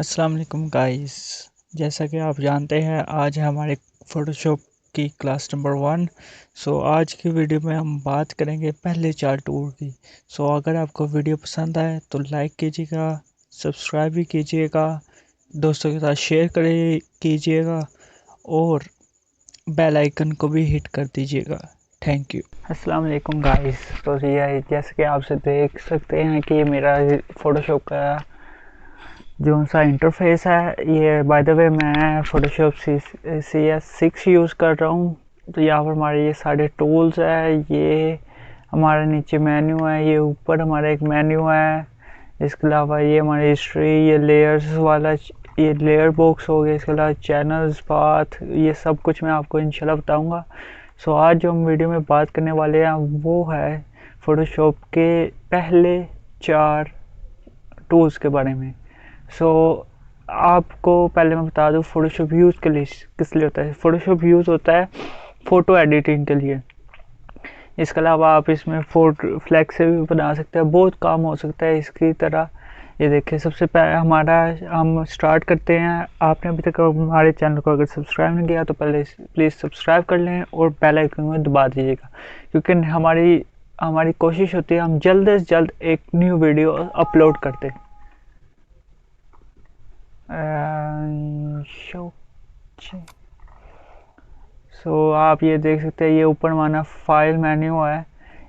अस्सलाम वालेकुम गाइस। जैसा कि आप जानते हैं आज है हमारे फ़ोटोशॉप की क्लास नंबर 1। आज की वीडियो में हम बात करेंगे पहले 4 टूल की। अगर आपको वीडियो पसंद आए तो लाइक कीजिएगा, सब्सक्राइब भी कीजिएगा, दोस्तों के साथ शेयर कीजिएगा और बेल आइकन को भी हिट कर दीजिएगा। Thank you. अस्सलाम वालेकुम गाइस। तो ये जैसे कि आप देख सकते हैं कि ये मेरा फ़ोटोशॉप का जो सा इंटरफेस है। ये बाय द वे मैं फ़ोटोशॉप CS6 यूज़ कर रहा हूँ। तो यहाँ पर हमारे ये सारे टूल्स है, ये हमारे नीचे मेन्यू है, ये ऊपर हमारा एक मेन्यू है। इसके अलावा ये हमारी हिस्ट्री, ये लेयर्स वाला ये लेयर बॉक्स हो गया। इसके अलावा चैनल्स, पाथ, ये सब कुछ मैं आपको इंशाल्लाह बताऊँगा। आज जो हम वीडियो में बात करने वाले हैं वो है फ़ोटोशॉप के पहले 4 टूल्स के बारे में। आपको पहले मैं बता दूं फ़ोटोशॉप यूज़ के लिए किस लिए होता है। फ़ोटोशॉप यूज़ होता है फ़ोटो एडिटिंग के लिए। इसके अलावा आप इसमें फ़ोटो फ्लैक्स से भी बना सकते हैं, बहुत काम हो सकता है इसकी तरह। ये देखिए, सबसे पहले हम स्टार्ट करते हैं। आपने अभी तक हमारे चैनल को अगर सब्सक्राइब नहीं किया तो पहले प्लीज़ सब्सक्राइब कर लें और बेल आइकन में दबा दीजिएगा, क्योंकि हमारी कोशिश होती है हम जल्द से जल्द एक न्यू वीडियो अपलोड करते हैं। आप ये देख सकते हैं, ये ऊपर हमारा फाइल मेन्यू है।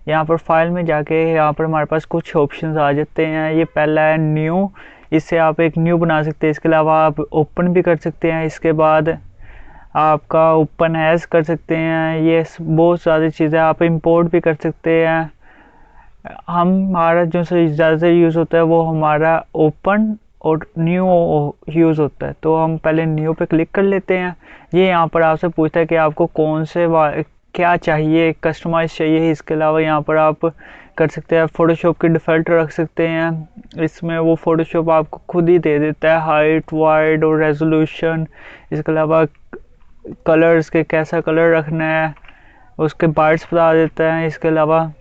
यहाँ पर फाइल में जाके यहाँ पर हमारे पास कुछ ऑप्शंस आ जाते हैं। ये पहला है न्यू, इससे आप एक न्यू बना सकते हैं। इसके अलावा आप ओपन भी कर सकते हैं। इसके बाद आपका ओपन एज कर सकते हैं। ये बहुत सारी चीज़ें आप इंपोर्ट भी कर सकते हैं। हमारा जो ज़्यादातर यूज़ होता है वो हमारा ओपन और न्यू यूज़ होता है। तो हम पहले न्यू पे क्लिक कर लेते हैं। ये यहाँ पर आपसे पूछता है कि आपको कौन से क्या चाहिए, कस्टमाइज चाहिए। इसके अलावा यहाँ पर आप कर सकते हैं फ़ोटोशॉप की डिफ़ॉल्ट रख सकते हैं। इसमें वो फ़ोटोशॉप आपको खुद ही दे देता है हाइट, वाइड और रेजोल्यूशन। इसके अलावा कलर्स के कैसा कलर रखना है उसके बाइट्स बता देता है। इसके अलावा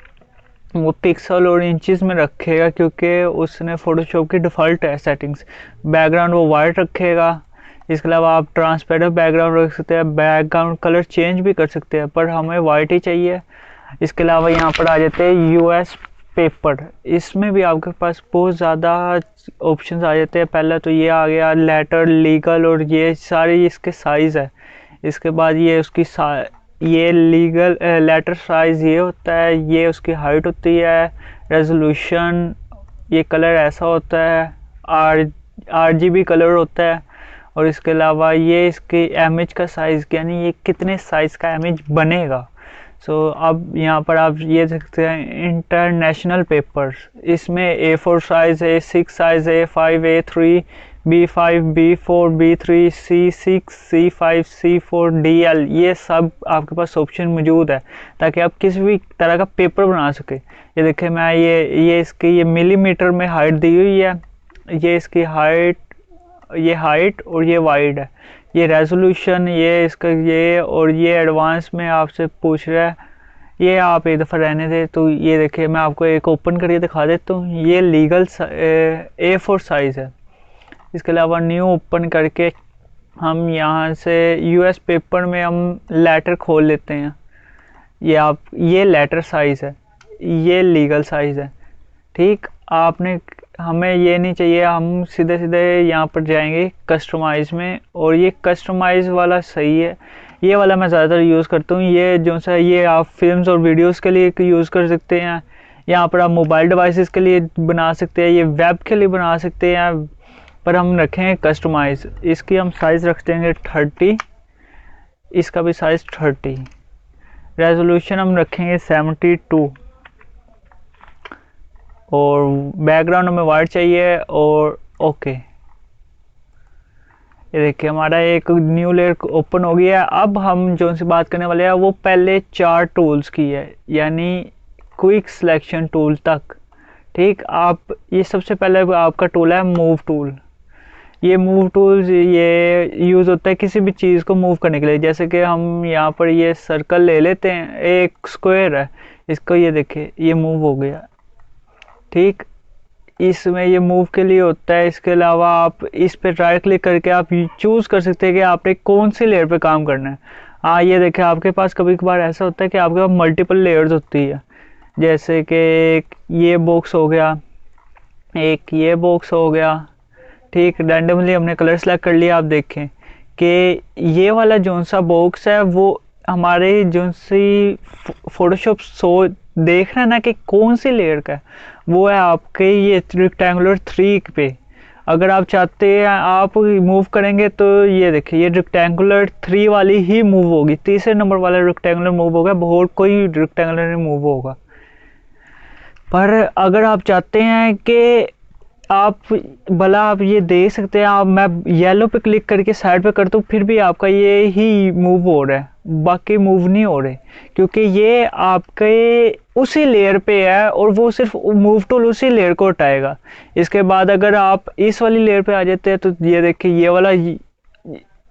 वो पिक्सल और इंचेस में रखेगा, क्योंकि उसने फ़ोटोशॉप की डिफ़ॉल्ट है सेटिंग्स। बैकग्राउंड वो वाइट रखेगा। इसके अलावा आप ट्रांसपेरेंट बैकग्राउंड रख सकते हैं, बैकग्राउंड कलर चेंज भी कर सकते हैं, पर हमें वाइट ही चाहिए। इसके अलावा यहाँ पर आ जाते हैं US पेपर। इसमें भी आपके पास बहुत ज़्यादा ऑप्शंस आ जाते हैं। पहला तो ये आ गया लेटर, लीगल और ये सारे इसके साइज़ है। इसके बाद ये उसकी ये लीगल लेटर साइज़ ये होता है, ये उसकी हाइट होती है, रेजोल्यूशन, ये कलर ऐसा होता है, RGB कलर होता है। और इसके अलावा ये इसके इमेज का साइज़, यानी ये कितने साइज़ का इमेज बनेगा। अब यहाँ पर आप ये देख सकते हैं इंटरनेशनल पेपर्स। इसमें A4 size, A6 size, A5, A3, B5, B4, B3, C6, C5, C4, DL, ये सब आपके पास ऑप्शन मौजूद है ताकि आप किसी भी तरह का पेपर बना सके। ये देखिए, मैं ये इसकी ये मिलीमीटर में हाइट दी हुई है। ये इसकी हाइट और ये वाइड है। ये रेजोल्यूशन, ये इसका ये और ये एडवांस में आपसे पूछ रहा है। ये आप एक दफ़ा रहने दे। तो ये देखिए, मैं आपको एक ओपन करके दिखा देता हूँ। ये लीगल A4 साइज़ है। इसके अलावा न्यू ओपन करके हम यहाँ से US पेपर में हम लेटर खोल लेते हैं। ये लेटर साइज़ है, ये लीगल साइज़ है। ठीक, हमें ये नहीं चाहिए। हम सीधे सीधे यहाँ पर जाएंगे कस्टमाइज़ में, और ये कस्टमाइज़ वाला सही है। ये वाला मैं ज़्यादातर यूज़ करता हूँ। ये जो सा ये आप फिल्म्स और वीडियोस के लिए यूज़ कर सकते हैं। यहाँ पर आप मोबाइल डिवाइसेस के लिए बना सकते हैं, ये वेब के लिए बना सकते हैं, पर हम रखेंगे कस्टमाइज़। इसकी हम साइज़ रख देंगे 30, इसका भी साइज़ 30। रेजोल्यूशन हम रखेंगे 72 और बैकग्राउंड हमें वाइट चाहिए। और ओके, ये देखिए हमारा एक न्यू लेयर ओपन हो गया है। अब हम जो सी बात करने वाले हैं वो पहले 4 टूल्स की है, यानी क्विक सिलेक्शन टूल तक। ठीक, आप ये सबसे पहले आपका टूल है मूव टूल। ये मूव टूल्स ये यूज़ होता है किसी भी चीज़ को मूव करने के लिए। जैसे कि हम यहाँ पर ये सर्कल ले लेते हैं, एक स्क्वायर है, इसको ये देखिए ये मूव हो गया। ठीक, इसमें ये मूव के लिए होता है। इसके अलावा आप इस पे राइट क्लिक करके आप चूज़ कर सकते हैं कि आपने कौन सी लेयर पे काम करना है। हाँ, ये देखिए आपके पास कभी कभार ऐसा होता है कि आपके पास मल्टीपल लेयर्स होती है, जैसे कि एक ये बॉक्स हो गया, एक ये बॉक्स हो गया। ठीक, रैंडमली हमने कलर सेलेक्ट कर लिया। आप देखें कि ये वाला जो सा बॉक्स है वो हमारे जो सी फोटोशॉप देख रहा है ना कि कौन सी लेयर का है, वो है आपके ये रेक्टेंगुलर 3 पे। अगर आप चाहते हैं आप मूव करेंगे तो ये देखिए ये रेक्टेंगुलर 3 वाली ही मूव होगी, तीसरे नंबर वाला रेक्टेंगुलर मूव होगा, बहुत कोई रेक्टेंगुलर नहीं मूव होगा। पर अगर आप चाहते हैं कि आप भला आप ये देख सकते हैं, आप मैं येलो पे क्लिक करके साइड पे कर दूँ फिर भी आपका ये ही मूव हो रहा है, बाकी मूव नहीं हो रहे, क्योंकि ये आपके उसी लेयर पे है और वो सिर्फ मूव टूल उसी लेयर को हटाएगा। इसके बाद अगर आप इस वाली लेयर पे आ जाते हैं तो ये देखिए ये वाला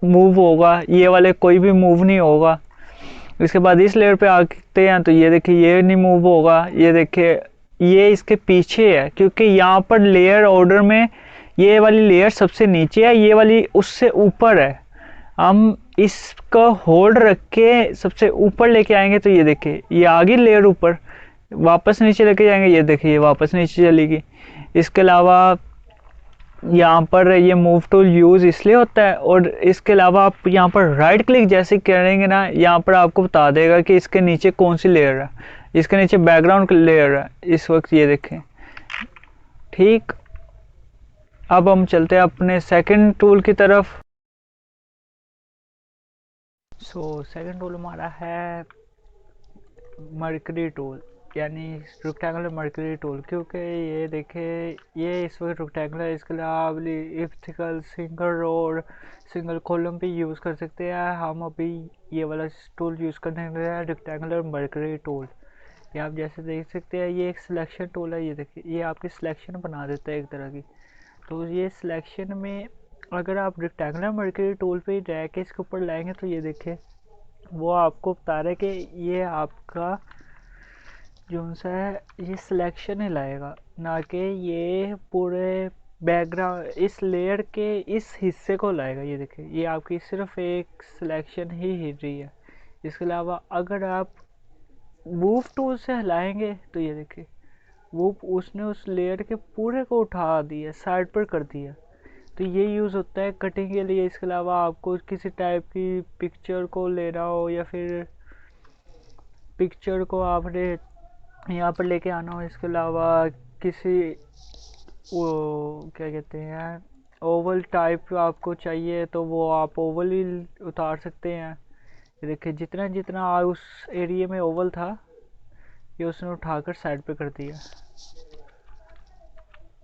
मूव होगा, ये वाले कोई भी मूव नहीं होगा। इसके बाद इस लेयर पे आते हैं तो ये देखिए ये नहीं मूव होगा। ये देखिए ये इसके पीछे है, क्योंकि यहाँ पर लेयर ऑर्डर में ये वाली लेयर सबसे नीचे है, ये वाली उससे ऊपर है। हम इसका होल्ड रख के सबसे ऊपर लेके आएंगे तो ये देखिए ये आगे लेयर ऊपर, वापस नीचे लेके जाएंगे ये देखिए ये वापस नीचे चलेगी। इसके अलावा यहाँ पर ये मूव टूल यूज़ इसलिए होता है, और इसके अलावा आप यहाँ पर राइट क्लिक जैसे करेंगे ना, यहाँ पर आपको बता देगा कि इसके नीचे कौन सी लेयर है, इसके नीचे बैकग्राउंड लेयर है इस वक्त, ये देखें। ठीक, अब हम चलते हैं अपने सेकंड टूल की तरफ। सेकंड टूल हमारा है मर्करी टूल, यानी रेक्टेंगुलर मर्करी टूल, क्योंकि ये देखे ये इस वक्त रेक्टेंगुलर है, इसके अलावा इलेप्टिकल सिंगल रो और सिंगल कॉलम भी यूज़ कर सकते हैं। हम अभी ये वाला टूल यूज़ करने हैं रेक्टेंगुलर मर्करी टूल। ये आप जैसे देख सकते हैं ये एक सिलेक्शन टूल है, ये देखिए ये आपकी सिलेक्शन बना देता है एक तरह की। तो ये सिलेक्शन में अगर आप रेक्टेंगुलर मर्करी टूल पे रह के इसके ऊपर लाएंगे तो ये देखें वो आपको बता रहा है कि ये आपका जो सा है ये सिलेक्शन ही लाएगा, ना कि ये पूरे बैकग्राउंड इस लेयर के इस हिस्से को लाएगा। ये देखिए ये आपकी सिर्फ एक सिलेक्शन ही हिल रही है। इसके अलावा अगर आप मूव टूल से हिलाएंगे तो ये देखिए वो उसने उस लेयर के पूरे को उठा दिया, साइड पर कर दिया। तो ये यूज़ होता है कटिंग के लिए। इसके अलावा आपको किसी टाइप की पिक्चर को लेना हो या फिर पिक्चर को आपने यहाँ पर लेके आना हो, इसके अलावा किसी वो क्या कहते हैं ओवल टाइप आपको चाहिए तो वो आप ओवल ही उतार सकते हैं। देखिए जितना जितना उस एरिया में ओवल था ये उसने उठाकर साइड पे कर दिया,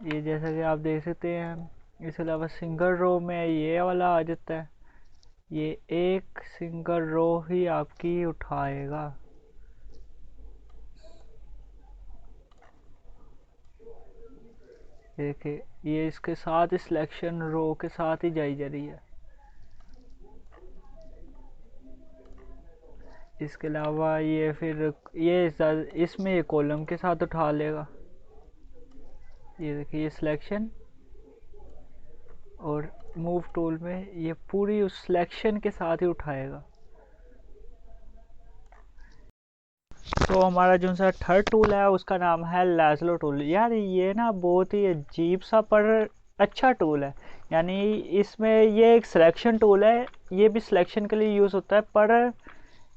ये जैसा कि आप देख सकते हैं। इसके अलावा सिंगल रो में ये वाला आ जाता है, ये एक सिंगल रो ही आपकी उठाएगा। देखिए ये इसके साथ ही सिलेक्शन रो के साथ ही जाई जा रही है। इसके अलावा ये फिर ये इसमें ये कॉलम के साथ उठा लेगा। ये देखिए ये सिलेक्शन और मूव टूल में ये पूरी उस सिलेक्शन के साथ ही उठाएगा। तो हमारा जो सा थर्ड टूल है उसका नाम है लैज़लो टूल। यार ये ना बहुत ही अजीब सा पर अच्छा टूल है, यानी इसमें ये एक सिलेक्शन टूल है, ये भी सिलेक्शन के लिए यूज़ होता है, पर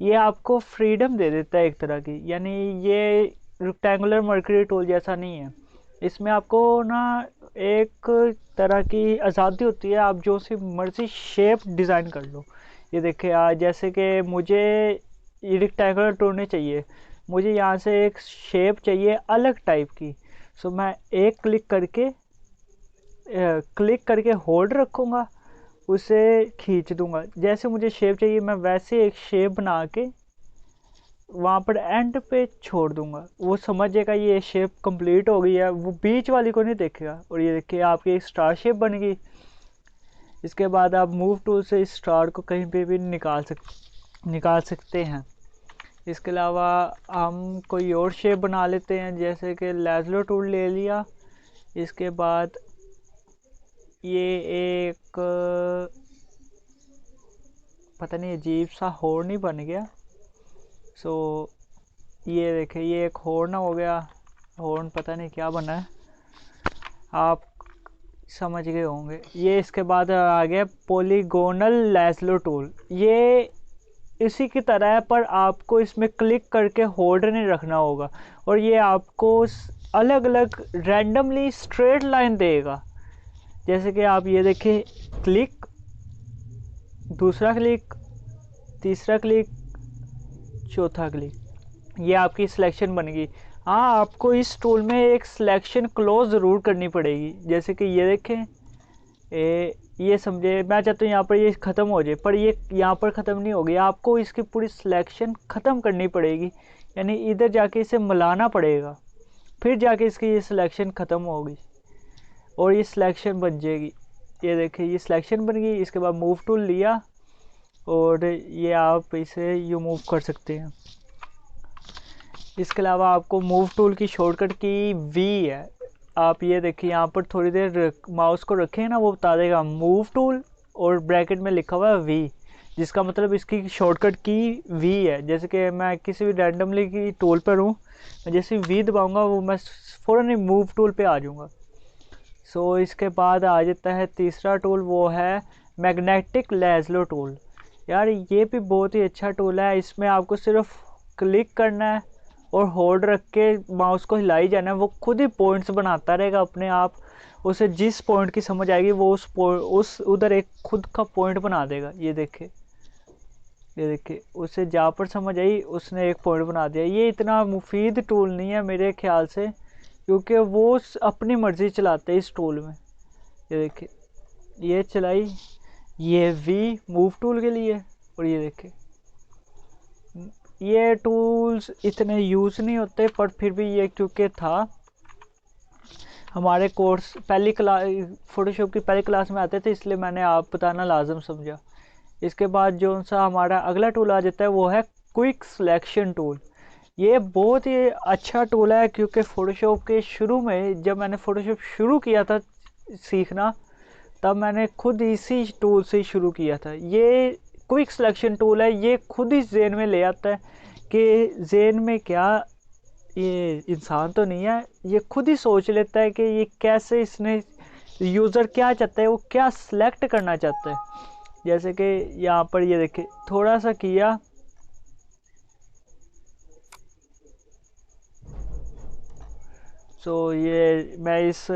ये आपको फ्रीडम दे देता है एक तरह की। यानी ये रेक्टेंगुलर मर्करी टूल जैसा नहीं है, इसमें आपको ना एक तरह की आज़ादी होती है, आप जो सी मर्ज़ी शेप डिज़ाइन कर लो। ये देखिए जैसे कि मुझे ये रेक्टेंगुलर टूल नहीं चाहिए, मुझे यहाँ से एक शेप चाहिए अलग टाइप की। सो मैं एक क्लिक करके होल्ड रखूँगा, उसे खींच दूंगा, जैसे मुझे शेप चाहिए मैं वैसे एक शेप बना के वहाँ पर एंड पे छोड़ दूंगा। वो समझेगा ये शेप कंप्लीट हो गई है, वो बीच वाली को नहीं देखेगा। और ये देखिए आपकी एक स्टार शेप बन गई। इसके बाद आप मूव टूल से इस स्टार को कहीं पे भी निकाल सकते हैं। इसके अलावा हम कोई और शेप बना लेते हैं, जैसे कि लैज़लो टूल ले लिया, इसके बाद ये एक पता नहीं अजीब सा हॉर्न ही बन गया। सो ये देखे, ये एक हॉर्न हो गया। हॉर्न पता नहीं क्या बना है, आप समझ गए होंगे। ये इसके बाद आ गया पॉलीगोनल लैज़लो टूल। ये इसी की तरह है, पर आपको इसमें क्लिक करके होल्ड नहीं रखना होगा, और ये आपको अलग अलग रैंडमली स्ट्रेट लाइन देगा। जैसे कि आप ये देखें, क्लिक, दूसरा क्लिक, तीसरा क्लिक, चौथा क्लिक, ये आपकी सिलेक्शन बन गई। हाँ, आपको इस टूल में एक सिलेक्शन क्लोज ज़रूर करनी पड़ेगी। जैसे कि ये देखें, ये समझे, मैं चाहता हूँ यहाँ पर ये ख़त्म हो जाए, पर ये यहाँ पर ख़त्म नहीं होगी। आपको इसकी पूरी सिलेक्शन ख़त्म करनी पड़ेगी, यानी इधर जाके इसे मिलाना पड़ेगा, फिर जाके इसकी ये सिलेक्शन ख़त्म होगी और ये सिलेक्शन बन जाएगी। ये देखिए, ये सिलेक्शन बन गई। इसके बाद मूव टूल लिया और ये आप इसे यू मूव कर सकते हैं। इसके अलावा आपको मूव टूल की शॉर्टकट की वी है। आप ये देखिए, यहाँ पर थोड़ी देर माउस को रखें ना, वो बता देगा मूव टूल और ब्रैकेट में लिखा हुआ है वी, जिसका मतलब इसकी शॉर्टकट की वी है। जैसे कि मैं किसी भी रैंडमली की टूल पर हूँ, मैं जैसे वी दबाऊँगा वो मैं फ़ौरन ही मूव टूल पे आ जाऊँगा। सो इसके बाद आ जाता है तीसरा टूल, वो है मैग्नेटिक लैज़लो टूल। यार ये भी बहुत ही अच्छा टूल है। इसमें आपको सिर्फ क्लिक करना है और होल्ड रख के माउस को हिलाई जाना है, वो खुद ही पॉइंट्स बनाता रहेगा अपने आप। उसे जिस पॉइंट की समझ आएगी वो उस उधर एक खुद का पॉइंट बना देगा। ये देखे, ये देखिए, उसे जहाँ पर समझ आई उसने एक पॉइंट बना दिया। ये इतना मुफीद टूल नहीं है मेरे ख्याल से, क्योंकि वो अपनी मर्ज़ी चलाते हैं इस टूल में। ये देखिए, ये चलाई, ये वी मूव टूल के लिए, और ये देखिए, ये टूल्स इतने यूज़ नहीं होते, पर फिर भी ये क्योंकि था हमारे कोर्स पहली क्लास, फ़ोटोशॉप की पहली क्लास में आते थे, इसलिए मैंने आप बताना लाजम समझा। इसके बाद जो सा हमारा अगला टूल आ जाता है वो है क्विक सिलेक्शन टूल। ये बहुत ही अच्छा टूल है, क्योंकि फ़ोटोशॉप के शुरू में जब मैंने फ़ोटोशॉप शुरू किया था सीखना, तब मैंने खुद इसी टूल से शुरू किया था। ये क्विक सिलेक्शन टूल है, ये खुद ही जेन में ले आता है कि जेन में क्या, ये इंसान तो नहीं है, ये खुद ही सोच लेता है कि ये कैसे, इसने यूज़र क्या चाहता है, वो क्या सिलेक्ट करना चाहता है। जैसे कि यहाँ पर ये देखिए, थोड़ा सा किया, सो ये मैं इस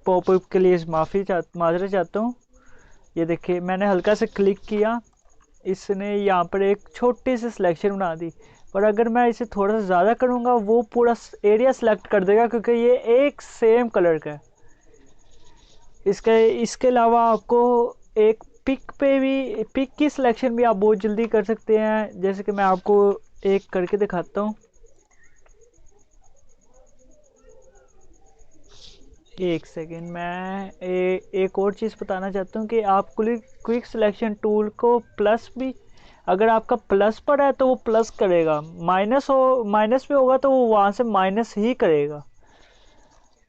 पॉपअप के लिए माजरत चाहता हूँ। ये देखिए, मैंने हल्का से क्लिक किया, इसने यहाँ पर एक छोटी सी सिलेक्शन बना दी। पर अगर मैं इसे थोड़ा सा ज़्यादा करूँगा वो पूरा एरिया सेलेक्ट कर देगा, क्योंकि ये एक सेम कलर का है। इसके अलावा आपको एक पिक पे भी, पिक की सिलेक्शन भी आप बहुत जल्दी कर सकते हैं। जैसे कि मैं आपको एक करके दिखाता हूँ। एक सेकेंड, मैं एक और चीज़ बताना चाहता हूँ कि आप क्विक सिलेक्शन टूल को प्लस भी, अगर आपका प्लस पर है तो वो प्लस करेगा, माइनस पे होगा तो वो वहाँ से माइनस ही करेगा।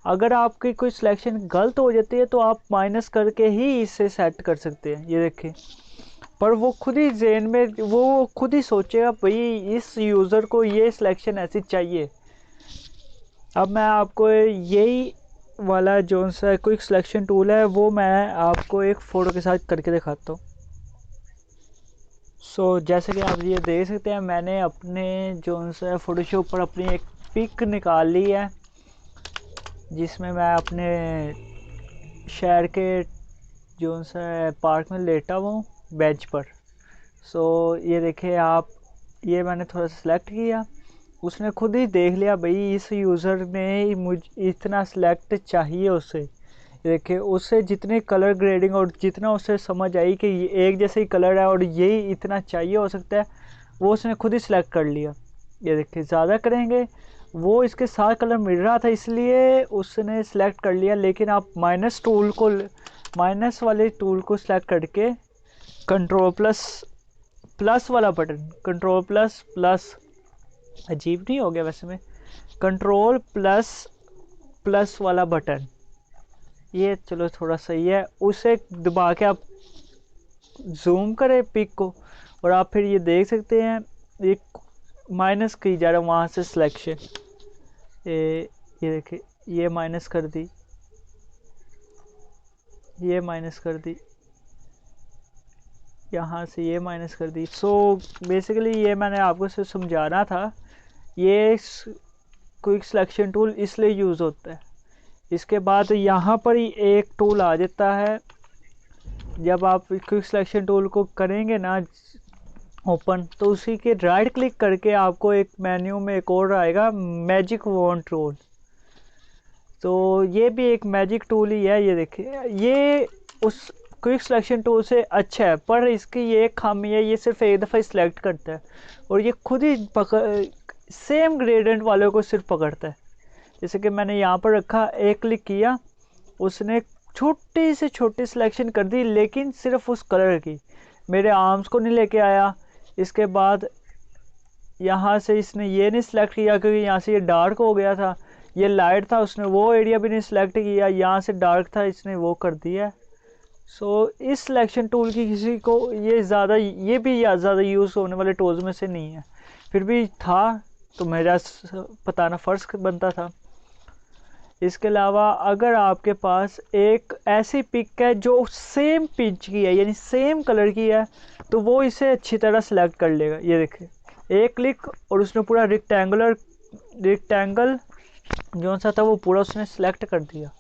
अगर आपकी कोई सिलेक्शन गलत हो जाती है तो आप माइनस करके ही इसे सेट कर सकते हैं। ये देखिए, पर वो खुद ही जेन में, वो खुद ही सोचेगा भाई इस यूज़र को ये सिलेक्शन ऐसी चाहिए। अब मैं आपको यही वाला जो सा क्विक सिलेक्शन टूल है वो मैं आपको एक फ़ोटो के साथ करके दिखाता हूँ। जैसे कि आप ये देख सकते हैं, मैंने अपने जो सा फ़ोटोशॉप पर अपनी एक पिक निकाल ली है, जिसमें मैं अपने शहर के जो सा पार्क में लेटा हुआ हूँ बेंच पर। ये देखिए आप, ये मैंने थोड़ा सा सिलेक्ट किया, उसने खुद ही देख लिया भाई इस यूज़र ने मुझ इतना सिलेक्ट चाहिए उससे। देखिए, उससे जितने कलर ग्रेडिंग और जितना उसे समझ आई कि ये एक जैसे ही कलर है और यही इतना चाहिए हो सकता है, वो उसने खुद ही सिलेक्ट कर लिया। ये देखिए, ज़्यादा करेंगे, वो इसके साथ कलर मिल रहा था इसलिए उसने सेलेक्ट कर लिया। लेकिन आप माइनस वाले टूल को सिलेक्ट करके कंट्रोल प्लस प्लस वाला बटन, कंट्रोल प्लस प्लस, अजीब नहीं हो गया वैसे में, कंट्रोल प्लस प्लस वाला बटन, ये चलो थोड़ा सही है, उसे दबा के आप जूम करें पिक को और आप फिर ये देख सकते हैं एक माइनस की जा रहा है वहाँ से सिलेक्शन। ये देखिए, ये माइनस कर दी, ये माइनस कर दी, यहाँ से ये माइनस कर दी। सो बेसिकली ये मैंने आपको सिर्फ समझाना था, ये क्विक सिलेक्शन टूल इसलिए यूज़ होता है। इसके बाद यहाँ पर ही एक टूल आ जाता है, जब आप क्विक सिलेक्शन टूल को करेंगे ना ओपन, तो उसी के राइट क्लिक करके आपको एक मेन्यू में एक और आएगा मैजिक वॉन्ड टूल। तो ये भी एक मैजिक टूल ही है। ये देखिए, ये उस क्विक सिलेक्शन टूल से अच्छा है, पर इसकी ये खामी है, ये सिर्फ एक दफ़ा सिलेक्ट करता है और ये खुद ही सेम ग्रेडियंट वालों को सिर्फ पकड़ता है। जैसे कि मैंने यहाँ पर रखा, एक क्लिक किया, उसने छोटी से छोटी सिलेक्शन कर दी, लेकिन सिर्फ उस कलर की, मेरे आर्म्स को नहीं लेके आया। इसके बाद यहाँ से इसने ये नहीं सिलेक्ट किया क्योंकि यहाँ से ये डार्क हो गया था, ये लाइट था, उसने वो एरिया भी नहीं सिलेक्ट किया, यहाँ से डार्क था, इसने वो कर दिया। सो इस सिलेक्शन टूल की किसी को ये भी ज़्यादा यूज़ होने वाले टूल्स में से नहीं है, फिर भी था तो मेरा बताना फ़र्ज बनता था। इसके अलावा अगर आपके पास एक ऐसी पिक है जो सेम पिच की है, यानी सेम कलर की है, तो वो इसे अच्छी तरह सेलेक्ट कर लेगा। ये देखिए, एक क्लिक और उसने पूरा रेक्टेंगल जो सा था वो पूरा उसने सेलेक्ट कर दिया।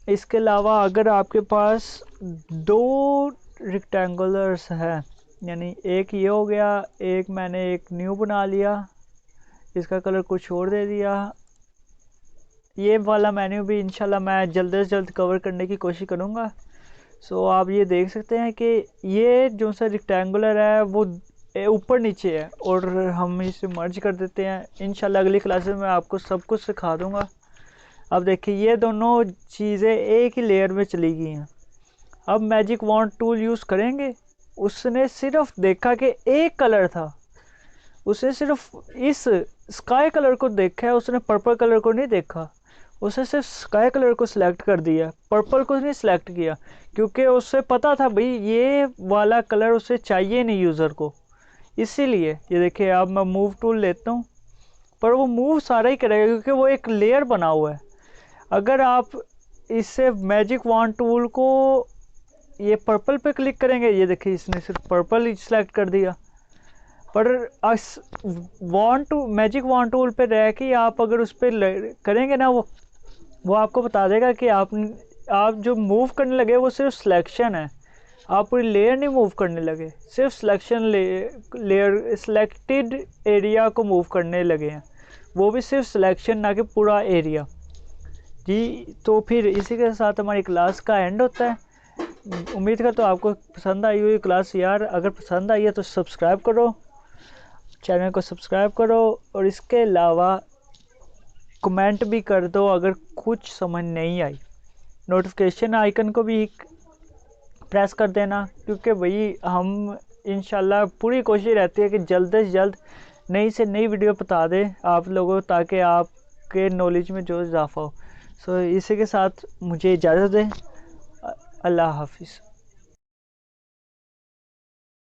इसके अलावा अगर आपके पास दो रेक्टेंगुलर्स है, यानी एक ये हो गया, एक मैंने एक न्यू बना लिया, इसका कलर कुछ और दे दिया, ये वाला मेन्यू भी इंशाल्लाह मैं जल्द से जल्द कवर करने की कोशिश करूँगा। सो आप ये देख सकते हैं कि ये जो सा रेक्टेंगुलर है वो ऊपर नीचे है और हम इसे मर्ज कर देते हैं। इंशाल्लाह अगली क्लासेस में आपको सब कुछ सिखा दूँगा। अब देखिए, ये दोनों चीज़ें एक ही लेयर में चली गई हैं। अब मैजिक वॉन्ड टूल यूज़ करेंगे, उसने सिर्फ देखा कि एक कलर था, उसने सिर्फ इस स्काई कलर को देखा है, उसने पर्पल कलर को नहीं देखा, उसने सिर्फ स्काई कलर को सिलेक्ट कर दिया, पर्पल को नहीं सिलेक्ट किया, क्योंकि उससे पता था भाई ये वाला कलर उसे चाहिए नहीं यूज़र को। इसीलिए ये देखिए, अब मैं मूव टूल लेता हूँ, पर वो मूव सारा ही करेगा क्योंकि वो एक लेयर बना हुआ है। अगर आप इससे मैजिक वॉन्ड टूल को ये पर्पल पे क्लिक करेंगे, ये देखिए इसने सिर्फ पर्पल ही सिलेक्ट कर दिया, पर मैजिक वॉन्ड टूल पे रह के आप अगर उस पर करेंगे ना, वो आपको बता देगा कि आप जो मूव करने लगे वो सिर्फ सिलेक्शन है, आप पूरी लेयर नहीं मूव करने लगे, सिर्फ सिलेक्शन लेयर सिलेक्टेड एरिया को मूव करने लगे हैं, वो भी सिर्फ सिलेक्शन, ना कि पूरा एरिया जी। तो फिर इसी के साथ हमारी क्लास का एंड होता है। उम्मीद करता हूँ आपको पसंद आई हुई क्लास। यार अगर पसंद आई है तो सब्सक्राइब करो, चैनल को सब्सक्राइब करो, और इसके अलावा कमेंट भी कर दो अगर कुछ समझ नहीं आई। नोटिफिकेशन आइकन को भी प्रेस कर देना, क्योंकि भाई हम इंशाल्लाह पूरी कोशिश रहती है कि जल्द से जल्द नई से नई वीडियो बता दें आप लोगों, ताकि आपके नॉलेज में जो इजाफा हो। सो इसी के साथ मुझे इजाज़त दें। अल्लाह हाफिज़।